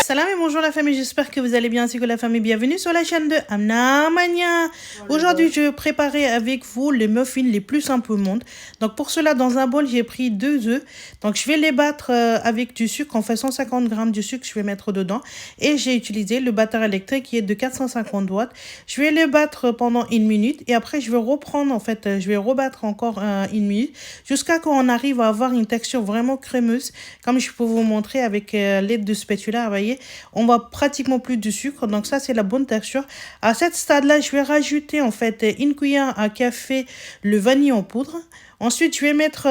Salam et bonjour la famille, j'espère que vous allez bien ainsi que la famille. Bienvenue sur la chaîne de Amna Mania. Aujourd'hui, je vais préparer avec vous les muffins les plus simples au monde. Donc pour cela, dans un bol, j'ai pris 2 œufs. Donc je vais les battre avec du sucre. En fait 150 g de sucre, je vais mettre dedans. Et j'ai utilisé le batteur électrique qui est de 450 watts. Je vais les battre pendant 1 minute. Et après, je vais reprendre, en fait, je vais rebattre encore 1 minute. Jusqu'à ce qu'on arrive à avoir une texture vraiment crémeuse. Comme je peux vous montrer avec l'aide de spatula, vous voyez. On voit pratiquement plus de sucre, donc ça c'est la bonne texture. À ce stade-là, je vais rajouter en fait 1 cuillère à café le vanille en poudre. Ensuite, je vais mettre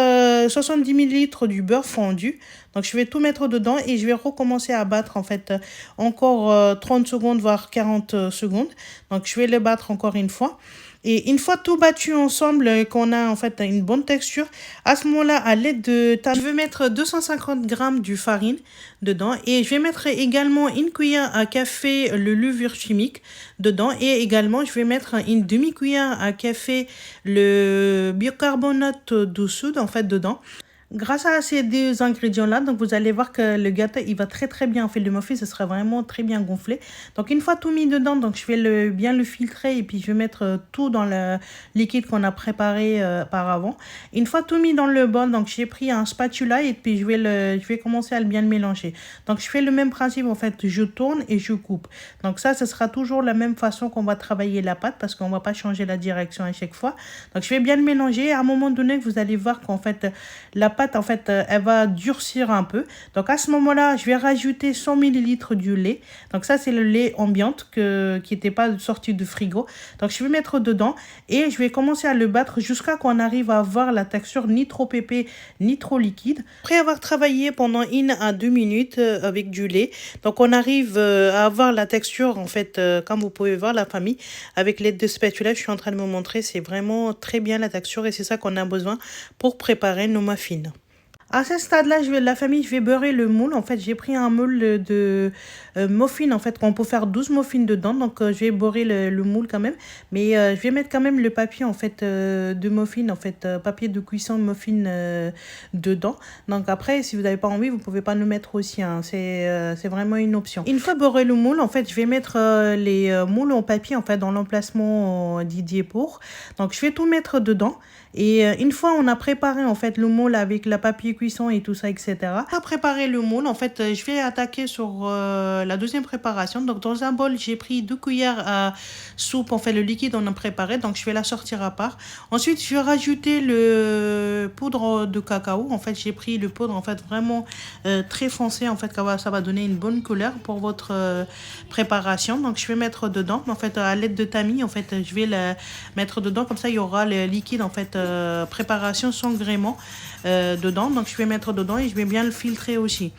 70 ml du beurre fondu. Donc, je vais tout mettre dedans et je vais recommencer à battre en fait encore 30 secondes, voire 40 secondes. Donc, je vais le battre encore une fois. Et une fois tout battu ensemble, qu'on a en fait une bonne texture, à ce moment-là, à l'aide de tamis, je vais mettre 250 g de farine dedans. Et je vais mettre également 1 cuillère à café le levure chimique dedans. Et également, je vais mettre une demi-cuillère à café le bicarbonate de soude en fait dedans. Grâce à ces 2 ingrédients-là, donc vous allez voir que le gâteau, il va très bien. En fait, le muffin, ce sera vraiment très bien gonflé. Donc, une fois tout mis dedans, donc je vais bien le filtrer et puis je vais mettre tout dans le liquide qu'on a préparé par avant. Une fois tout mis dans le bol, donc j'ai pris un spatula et puis je vais commencer à bien le mélanger. Donc, je fais le même principe, en fait, je tourne et je coupe. Donc, ça, ce sera toujours la même façon qu'on va travailler la pâte parce qu'on ne va pas changer la direction à chaque fois. Donc, je vais bien le mélanger. À un moment donné, vous allez voir qu'en fait, la pâte en fait elle va durcir un peu. Donc à ce moment là je vais rajouter 100 ml du lait. Donc ça c'est le lait ambiant qui n'était pas sorti du frigo. Donc je vais mettre dedans et je vais commencer à le battre jusqu'à qu'on arrive à avoir la texture ni trop épais ni trop liquide. Après avoir travaillé pendant 1 à 2 minutes avec du lait, donc on arrive à avoir la texture en fait comme vous pouvez voir la famille avec l'aide de spatula. Je suis en train de vous montrer, c'est vraiment très bien la texture et c'est ça qu'on a besoin pour préparer nos muffins. À ce stade-là, je vais beurrer le moule. En fait, j'ai pris un moule de muffin, en fait, qu'on peut faire 12 muffins dedans. Donc, je vais beurrer le moule quand même. Mais je vais mettre quand même le papier, en fait, de muffin, en fait, papier de cuisson muffin dedans. Donc, après, si vous n'avez pas envie, vous pouvez pas le mettre aussi. Hein. C'est vraiment une option. Une fois beurré le moule, en fait, je vais mettre les moules en papier, en fait, dans l'emplacement Didier pour. Donc, je vais tout mettre dedans. Et une fois on a préparé en fait le moule avec le papier cuisson et tout ça, etc. Pour préparer le moule, en fait, je vais attaquer sur la deuxième préparation. Donc dans un bol, j'ai pris 2 cuillères à soupe, en fait le liquide on a préparé. Donc je vais la sortir à part. Ensuite, je vais rajouter le poudre de cacao. En fait, j'ai pris le poudre en fait vraiment très foncé. En fait, ça va donner une bonne couleur pour votre préparation. Donc je vais mettre dedans. En fait, à l'aide de tamis, en fait, je vais la mettre dedans. Comme ça, il y aura le liquide en fait. Préparation sans gréement dedans. Donc je vais mettre dedans et je vais bien le filtrer aussi.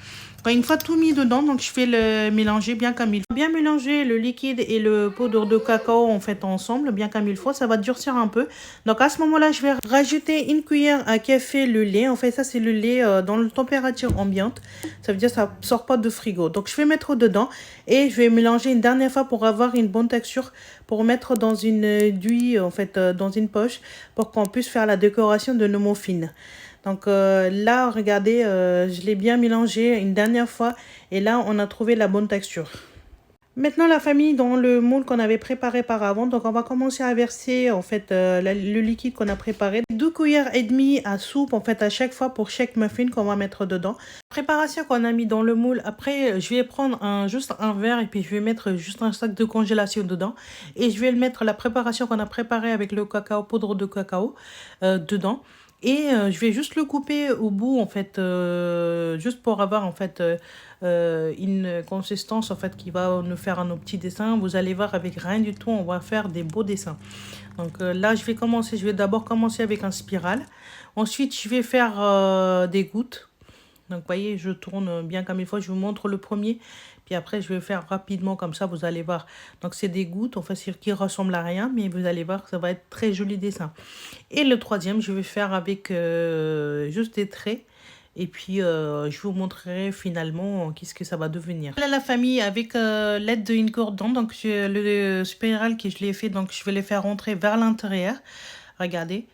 Une fois tout mis dedans, donc je vais le mélanger bien comme il faut. Bien mélanger le liquide et le poudre de cacao en fait ensemble, bien comme il faut. Ça va durcir un peu. Donc à ce moment-là, je vais rajouter 1 cuillère à café le lait. En fait, ça c'est le lait dans la température ambiante. Ça veut dire que ça ne sort pas de frigo. Donc je vais mettre dedans et je vais mélanger une dernière fois pour avoir une bonne texture. Pour mettre dans une douille, en fait, dans une poche, pour qu'on puisse faire la décoration de nos muffins. Donc là, regardez, je l'ai bien mélangé une dernière fois et là, on a trouvé la bonne texture. Maintenant, la famille, dans le moule qu'on avait préparé par avant, donc on va commencer à verser en fait le liquide qu'on a préparé. 2 cuillères et demie à soupe en fait à chaque fois pour chaque muffin qu'on va mettre dedans. Préparation qu'on a mis dans le moule. Après, je vais prendre juste un verre et puis je vais mettre juste un sac de congélation dedans. Et je vais le mettre la préparation qu'on a préparée avec le cacao, poudre de cacao dedans. Et je vais juste le couper au bout en fait, juste pour avoir en fait une consistance en fait qui va nous faire nos petits dessins. Vous allez voir avec rien du tout, on va faire des beaux dessins. Donc là je vais d'abord commencer avec un spirale. Ensuite je vais faire des gouttes. Donc vous voyez, je tourne bien comme il faut, je vous montre le premier. Puis après, je vais faire rapidement comme ça, vous allez voir. Donc c'est des gouttes, enfin, qui ressemblent à rien, mais vous allez voir que ça va être très joli dessin. Et le troisième, je vais faire avec juste des traits. Et puis, je vous montrerai finalement qu'est-ce que ça va devenir. Là, la famille, avec l'aide d'une cordon, donc le spirale que je l'ai fait, donc je vais les faire rentrer vers l'intérieur. Regardez,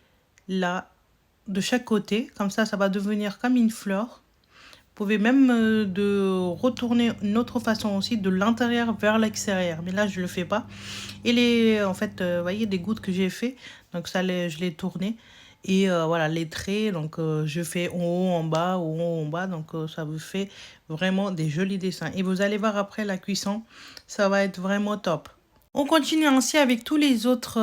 là, de chaque côté, comme ça va devenir comme une fleur. Vous pouvez même retourner une autre façon aussi, de l'intérieur vers l'extérieur. Mais là, je ne le fais pas. Et en fait, vous voyez, des gouttes que j'ai fait. Donc ça, je l'ai tourné. Et voilà, les traits, donc je fais en haut, en bas, en haut, en bas. Donc ça vous fait vraiment des jolis dessins. Et vous allez voir après la cuisson, ça va être vraiment top. On continue ainsi avec tous les autres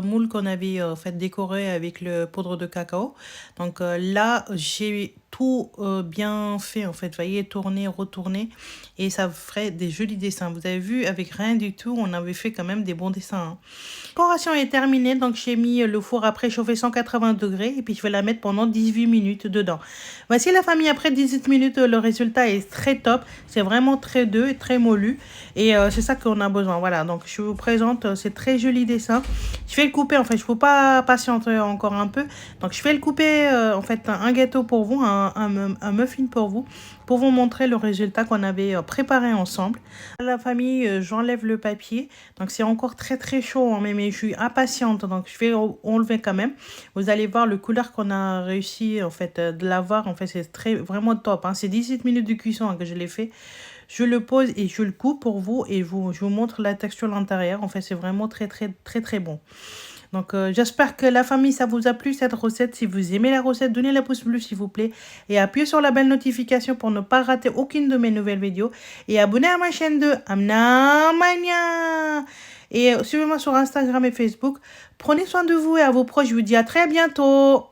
moules qu'on avait fait décorer avec le poudre de cacao. Donc là, j'ai tout bien fait en fait. Vous voyez, tourner, retourner. Et ça ferait des jolis dessins. Vous avez vu, avec rien du tout, on avait fait quand même des bons dessins. Hein. La décoration est terminée. Donc j'ai mis le four à préchauffer 180 degrés. Et puis je vais la mettre pendant 18 minutes dedans. Voici la famille après 18 minutes. Le résultat est très top. C'est vraiment très doux et très moulu. Et c'est ça qu'on a besoin. Voilà, donc je vous présente ces très jolis dessins. Je vais le couper, en fait, je ne peux pas patienter encore un peu. Donc je vais le couper, en fait, un gâteau pour vous, un muffin pour vous montrer le résultat qu'on avait préparé ensemble. La famille, j'enlève le papier. Donc c'est encore très très chaud, hein, mais je suis impatiente. Donc je vais enlever quand même. Vous allez voir le couleur qu'on a réussi, en fait, de l'avoir. En fait, c'est vraiment top. Hein. C'est 18 minutes de cuisson hein, que je l'ai fait. Je le pose et je le coupe pour vous et je vous montre la texture à l'intérieur. En fait, c'est vraiment très, très, très, très bon. Donc, j'espère que la famille, ça vous a plu cette recette. Si vous aimez la recette, donnez le pouce bleu s'il vous plaît. Et appuyez sur la belle notification pour ne pas rater aucune de mes nouvelles vidéos. Et abonnez à ma chaîne de Amna Mania. Et suivez-moi sur Instagram et Facebook. Prenez soin de vous et à vos proches. Je vous dis à très bientôt.